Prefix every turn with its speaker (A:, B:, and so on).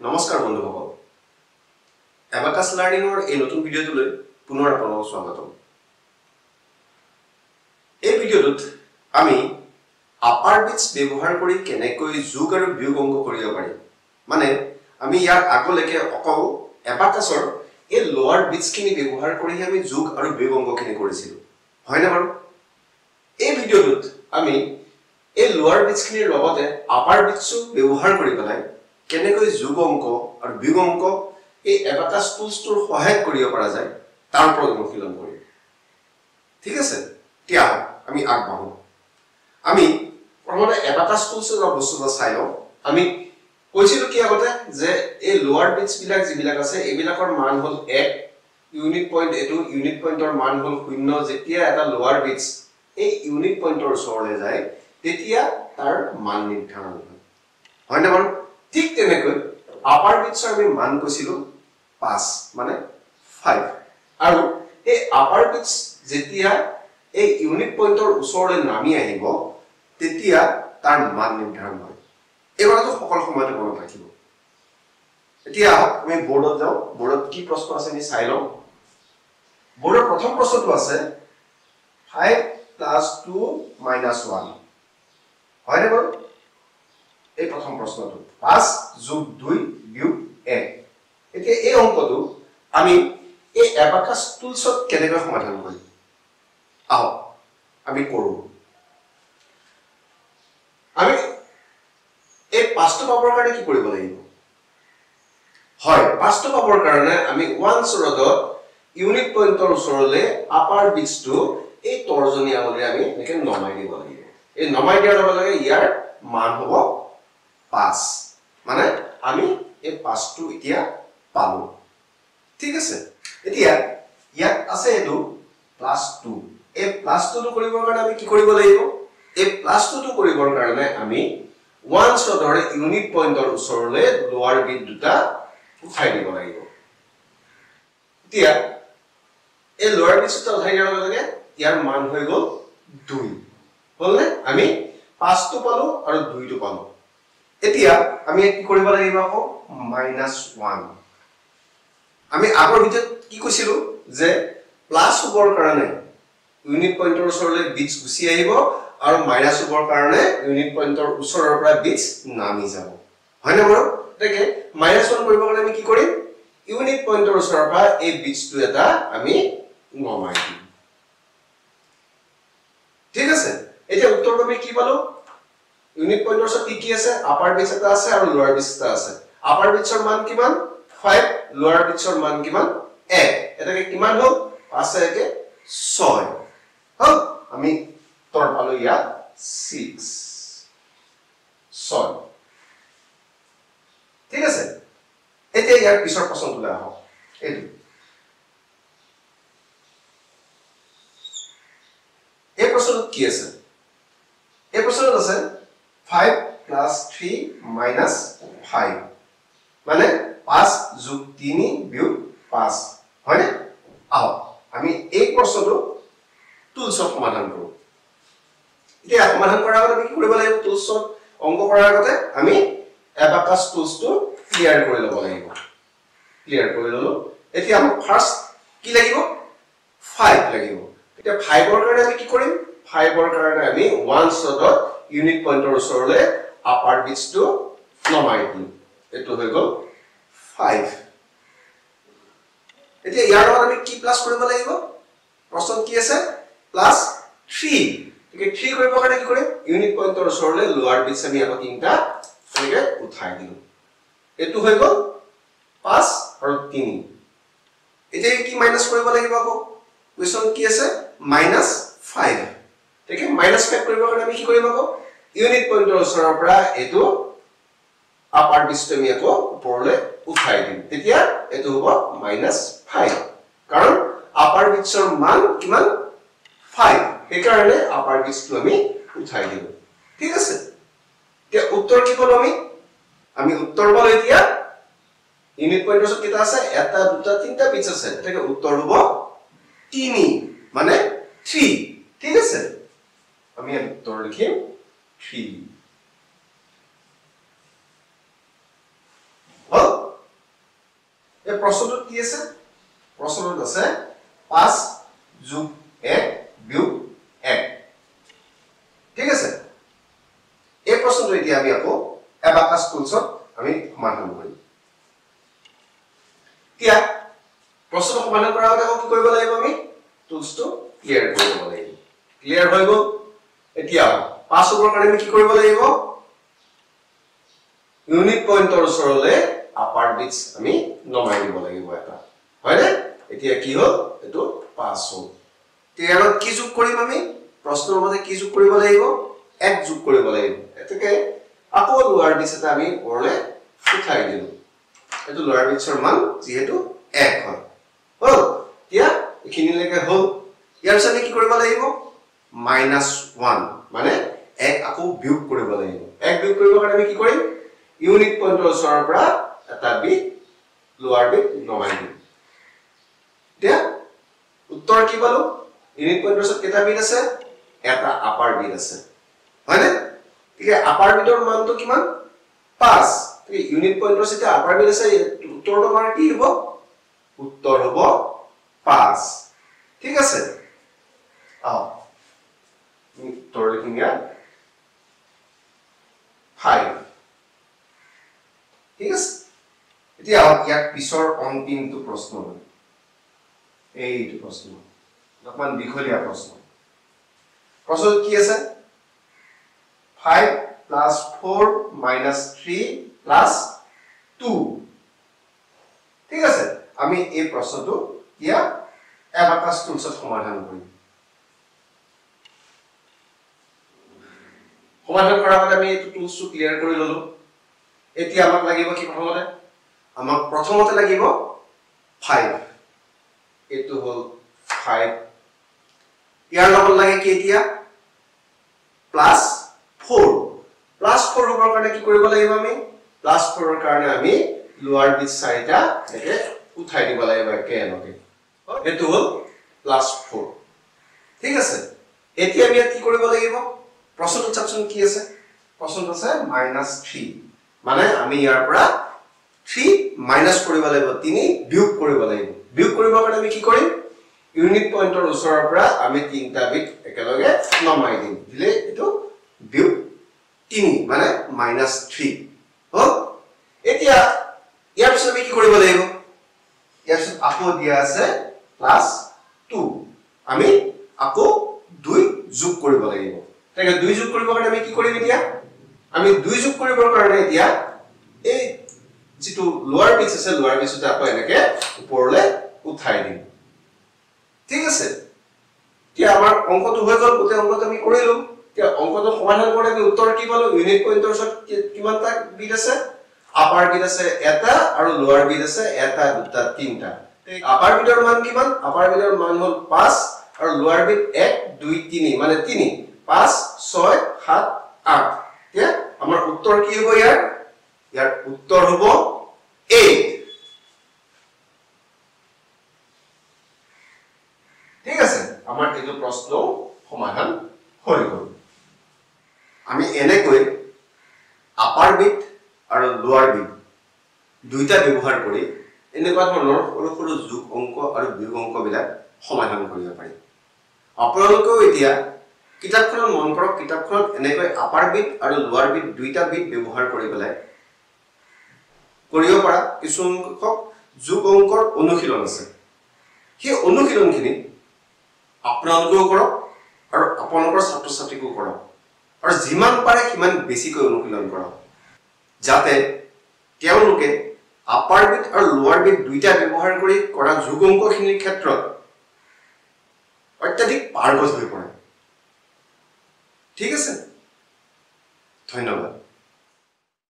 A: নমস্কাৰ বন্ধুসকল এবাকাছ লাৰ্ণিংৰ এই নতুন ভিডিঅ'টোলৈ পুনৰ আপোনালোকক স্বাগতম এই ভিডিঅ'টোত আমি আপাৰ বিটছ ব্যৱহাৰ কৰি কেনেকৈ যোগ আৰু বিয়োগ অংক কৰিব পাৰি মানে আমি ইয়াৰ আগলৈকে অকল এবাকাছৰ এই লোৱাৰ বিটছখিনি ব্যৱহাৰ কৰি আমি যোগ আৰু বিয়োগ অংকখিনি কৰিছিলোঁ হয়নে বাৰু এই ভিডিঅ'টোত আমি এই লোৱাৰ বিটছখিনিৰ লগতে আপাৰ বিটছো ব্যৱহাৰ কৰি পেলাই কেনেকৈ যোগ অংক আৰু বিয়োগ অংক এই এবাকাছ টুলছটোৰ সহায়ত কৰিব পৰা যায় তাৰ ওপৰত অনুশীলন কৰিম ঠিক আছে এতিয়া আমি আগবাঢ়ো আমি প্ৰথমতে এবাকাছ টুলছৰ বস্তুটো চাই লওঁ আমি কৈছিলোঁ কি আগতে যে এই লোৱাৰ বিটছ বিলাক যিবিলাক আছে এইবিলাকৰ মান হ'ল 1 ইউনিট পইণ্ট এটো ইউনিট পইণ্টৰ মান হ'ল 0 যেতিয়া এটা লোৱাৰ বিটছ এই ইউনিট পইণ্টৰ ওচৰলৈ যায় তেতিয়া তাৰ মান নিৰ্ধাৰণ হয় না বাৰু ঠিক তেনেকৈ আপাৰ বিটছৰ আমি মান কৈছিলোঁ 5 মানে 5 আৰু এই আপাৰ বিটছ যেতিয়া এই ইউনিট পইণ্টৰ ওচৰলৈ নামি আহিব তেতিয়া তাৰ মান নিৰ্ধাৰণ হয় এই কথাটো সকলো সময়তে মনত ৰাখিব এতিয়া আমি বোৰ্ডত যাওঁ বোৰ্ডত কি প্ৰশ্ন আছে আমি চাই লওঁ বোৰ্ডৰ প্ৰথম প্ৰশ্নটো আছে 5 + 2 - 1 হয়নে বাৰু এই প্ৰথম প্ৰশ্নটো 5 + 2 + 1 এতিয়া এই অংকটো আমি এই এবাকাছ টুলছত কেনেকৈ সমাধান কৰিম আহক আমি কৰো আমি এই 5টো পাবৰ কাৰণে কি কৰিব লাগিব হয় 5টো পাবৰ কাৰণে আমি 1 ৰডত ইউনিট পইণ্টৰ ওচৰলৈ আপাৰ বিটছটো এই তৰ্জনী আঙুলি আমি এনেকৈ নমাই দিব লাগিব এই নমাই দিয়াৰ লগে লগে ইয়াৰ মান হ'ব 5 মানে আমি এই 5টো এতিয়া পালো ঠিক আছে এতিয়া ইয়াত আছে এটো +2 এই +2টো কৰিবৰ কাৰণে আমি কি কৰিব লাগিব এই +2টো কৰিবৰ কাৰণে আমি 1 ৰডৰ ইউনিট পইণ্টৰ ওচৰলৈ লোৱাৰ বিট দুটা উঠাই দিব লাগিব এতিয়া এই লোৱাৰ বিটটা উঠাই দিয়াৰ লগে লগে ইয়াৰ মান হৈ গ'ল 2 হ'লনে আমি 5টো পালো আৰু 2টো পালো এতিয়া আমি কি কৰিব লাগিব আকৌ -1 আমি আগৰ ভিডিঅ'ত কি কৈছিলো যে প্লাস হ'বৰ কাৰণে ইউনিট পইণ্টৰ ওচৰলৈ বিটছ গুছি আহিব আৰু মাইনাস হ'বৰ কাৰণে ইউনিট পইণ্টৰ ওচৰৰ পৰা বিটছ নামি যাব হয়নে বাৰু এটাকে -1 কৰিবৰ কাৰণে আমি কি কৰিম ইউনিট পইণ্টৰ ওচৰৰ পৰা এই বিটছটো এটা আমি নমাই দিম ঠিক আছে এতিয়া উত্তৰটো আমি কি পালো ইউনিট পইণ্টৰ ওচৰত কি আছে আপাৰ বিটছ এটা আছে আৰু লোৱাৰ বিটছ এটা আছে আপাৰ বিটছৰ মান কিমান 5 লোৱাৰ বিটছৰ মান কিমান 1 এটাকে কিমান হ'ল 5 একে 6 হল আমি উত্তৰ পালো ইয়া 6 ঠিক আছে এতিয়া ইয়াৰ পিছৰ প্ৰশ্নটোলৈ আহক এইটো এই প্ৰশ্নটো কি আছে এই প্ৰশ্নটো আছে 5 + 3 - 5 মানে 5 + 3 + 5 হয়নে আহক আমি এই প্ৰশ্নটো টুলছত সমাধান কৰো এতিয়া সমাধান কৰাৰ আগতে আমি কি কৰিব লাগিব টুলছত অংক কৰাৰ আগতে আমি এবাকাছ টুলছটো ক্লিয়াৰ কৰি ল'ব লাগিব ক্লিয়াৰ কৰি ললো এতিয়া আমাক ফাৰ্স্ট কি লাগিব 5 লাগিব এতিয়া 5ৰ কাৰণে আমি কি কৰিম 5ৰ কাৰণে আমি 1 ৰডত ইউনিট পইণ্টৰ ওচৰলৈ আপাৰ বিটছটো নমাই দিম এটো হৈ গ'ল 5 এতিয়া ইয়াৰ লগত আমি কি প্লাস কৰিব লাগিব প্ৰশ্ন কি আছে +3 ঠিক 3 কৰিবৰ কাৰণে কি কৰিম ইউনিট পইণ্টৰ ওচৰলৈ লোৱাৰ বিটছ আমি আকৌ তিনটা এনেকৈ উঠাই দিম এটো হৈ গ'ল 5 আৰু 3 এতিয়া কি মাইনাস কৰিব লাগিব আকৌ কোৱেশ্চন কি আছে -5 ঠিক -5 কৰিবৰ কাৰণে আমি কি কৰিম আকৌ ইউনিট পইণ্টৰ ওচৰৰ পৰা এটো আপাৰ বিটছটো আমি আকৌ ওপৰলৈ উঠাই দিম তেতিয়া এটো হ'ব -5 কাৰণ আপাৰ বিটছৰ মান কিমান 5 সেই কাৰণে আপাৰ বিটছটো আমি উঠাই দিম ঠিক আছে এতিয়া উত্তৰ কি পালো আমি উত্তৰ পালো এতিয়া ইউনিট পইণ্টৰ ওচৰত কিটা আছে এটা দুটা তিনটা বিটছ আছে এটাকে উত্তৰ হ'ব 3 মানে 3 ঠিক আছে আমি উত্তৰ লিখিম 3 হল এই প্ৰশ্নটোত কি আছে প্ৰশ্নটোত আছে 5 যোগ 1 বিয়োগ 1 ঠিক আছে এই প্ৰশ্নটো এতিয়া আমি আকৌ এবাকাস টুলছত আমি সমাধান কৰিম এতিয়া প্ৰশ্নটো সমাধান কৰাৰ আগতে কি কৰিব লাগিব আমি টুলছটো ক্লিয়াৰ কৰিব লাগিব ক্লিয়াৰ হৈ গ'ল এতিয়া 5 ওপৰৰ কাৰণে আমি কি কৰিব লাগিব ইউনিট পইণ্টৰ ওচৰলে আপাৰ বিটস আমি নমাই দিব লাগিব এটা হয়নে এতিয়া কি হ'ল এটো 5 হ'ল তেয়াৰত কি যোগ কৰিম আমি প্ৰশ্নৰ মতে কি যোগ কৰিব লাগিব 1 যোগ কৰিব লাগিব এতকে আকৌ লোৱাৰ বিটস এটা আমি ওপৰলে উঠাই দিলো এটো লোৱাৰ বিটসৰ মান যেহেতু 1 হয় হ'ল এতিয়া এখিনিলৈকে হ'ল ইয়াৰ পিছত কি কৰিব লাগিব -1 মানে 1 আকৌ বিয়োগ কৰিব লাগিব 1 বিয়োগ কৰিবৰ কাৰণে আমি কি কৰিম ইউনিট পইণ্টৰ ওচৰৰ পৰা এটা বিট লোৱাৰ বিট নমাই দিম এতিয়া উত্তৰ কি পালো ইউনিট পইণ্টৰ ওচৰত কেইটা বিট আছে এটা আপাৰ বিট আছে হয়নে ঠিক আছে আপাৰ বিটৰ মানটো কিমান 5 ঠিক ইউনিট পইণ্টৰ ওচৰত আপাৰ বিট আছে উত্তৰটো আমাৰ কি হ'ব উত্তৰ হ'ব 5 ঠিক আছে উত্তৰ লিখিম ইয়াত 5 ঠিক আছে এতিয়া ইয়াক পিছৰ অন্তিমটো প্ৰশ্ন এইটো প্ৰশ্ন অকমান দীঘলীয়া প্ৰশ্ন প্ৰশ্নটো কি আছে 5 + 4 - 3 + 2 ঠিক আছে আমি এই প্ৰশ্নটো ইয়া এবাকাস টুলছত সমাধান কৰিম সমাধান কৰাৰ আগতে আমি এইটো টুলছটো ক্লিয়াৰ কৰি ললো এতিয়া আমাক লাগিব কি প্ৰথমতে আমাক প্ৰথমতে লাগিব 5 এটো হল 5 ইয়াৰ লগত লাগে কি এতিয়া +4 +4 হবৰ কাৰণে কি কৰিব লাগিব আমি +4 ৰ কাৰণে আমি লোৱাৰ বিট চাৰিটা একে উঠাই দিব লাগিব একেলগে এটো হল +4 ঠিক আছে এতিয়া আমি কি কৰিব লাগিব প্ৰশ্নটো চাপচোন কি আছে প্ৰশ্নটো আছে -3 মানে আমি ইয়াৰ পৰা 3 মাইনাস কৰিব লাগিব 3 বিয়োগ কৰিব লাগিব বিয়োগ কৰিবৰ কাৰণে আমি কি কৰিম ইউনিট পইণ্টৰ ওচৰৰ পৰা আমি তিনটা বিট একেলগে নমাই দিম দিলে এটো বিয়োগ 3 মানে -3 হ'ল এতিয়া ইয়াৰ পিছত আমি কি কৰিব লাগিব ইয়াৰ পিছত আকৌ দিয়া আছে +2 আমি আকৌ 2 যোগ কৰিব লাগিব তাকে 2 যোগ কৰিবৰ কাৰণে আমি কি কৰিম এতিয়া আমি 2 যোগ কৰিবৰ কাৰণে এতিয়া এই যেটো লোৱাৰ বিটস আছে লোৱাৰ বিটসটা আকৌ এনেকে ওপৰলে উঠাই দিম ঠিক আছে এতিয়া আমাৰ অংকটো হৈ গ'ল গোটেই অংকটো আমি কৰিলো এতিয়া অংকটো সমাধান কৰি আমি উত্তৰ কি পালো ইউনিট পইণ্টৰ ওচৰত কিমানটা বিট আছে আপাৰ বিট আছে এটা আৰু লোৱাৰ বিট আছে এটা দুটা তিনটা আপাৰ বিটৰ মান কিমান আপাৰ বিটৰ মান হ'ল 5 আৰু লোৱাৰ বিট 1 2 3 মানে 3 5 6 7 8 এতিয়া আমাৰ উত্তৰ কি হ'ব ইয়াৰ উত্তৰ হ'ব 8 ঠিক আছে আমাৰ এই প্ৰশ্ন সমাধান হৈ গ'ল আমি এনেকৈ আপাৰ বিট আৰু লোৱাৰ বিট দুইটা ব্যৱহাৰ কৰি এনেকুৱা ধৰণৰ সৰু সৰু যোগ অংক আৰু বিয়োগ অংক বিলাক সমাধান কৰিব পাৰি আপোনালোকেও এতিয়া কিতাপখনত মন কৰক কিতাপখনত এনেকৈ আপাৰ বিট আৰু লোৱাৰ বিট দুইটা বিট ব্যৱহাৰ কৰি পেলাই কৰিব পৰা কিছু সংখ্যক যোগ অংকৰ অনুশীলন আছে সেই অনুশীলনখিনি আপোনালোকেও কৰক আৰু আপোনালোকৰ ছাত্ৰ ছাত্ৰীকো কৰক আৰু যিমান পাৰে সিমান বেছিকৈ অনুশীলন কৰক যাতে তেওঁলোকে আপাৰ বিট আৰু লোৱাৰ বিট দুইটা ব্যৱহাৰ কৰি কৰা যোগ অংকখিনিৰ ক্ষেত্ৰত অত্যাধিক পাৰগত হৈ পৰে ঠিক আছে ধন্যবাদ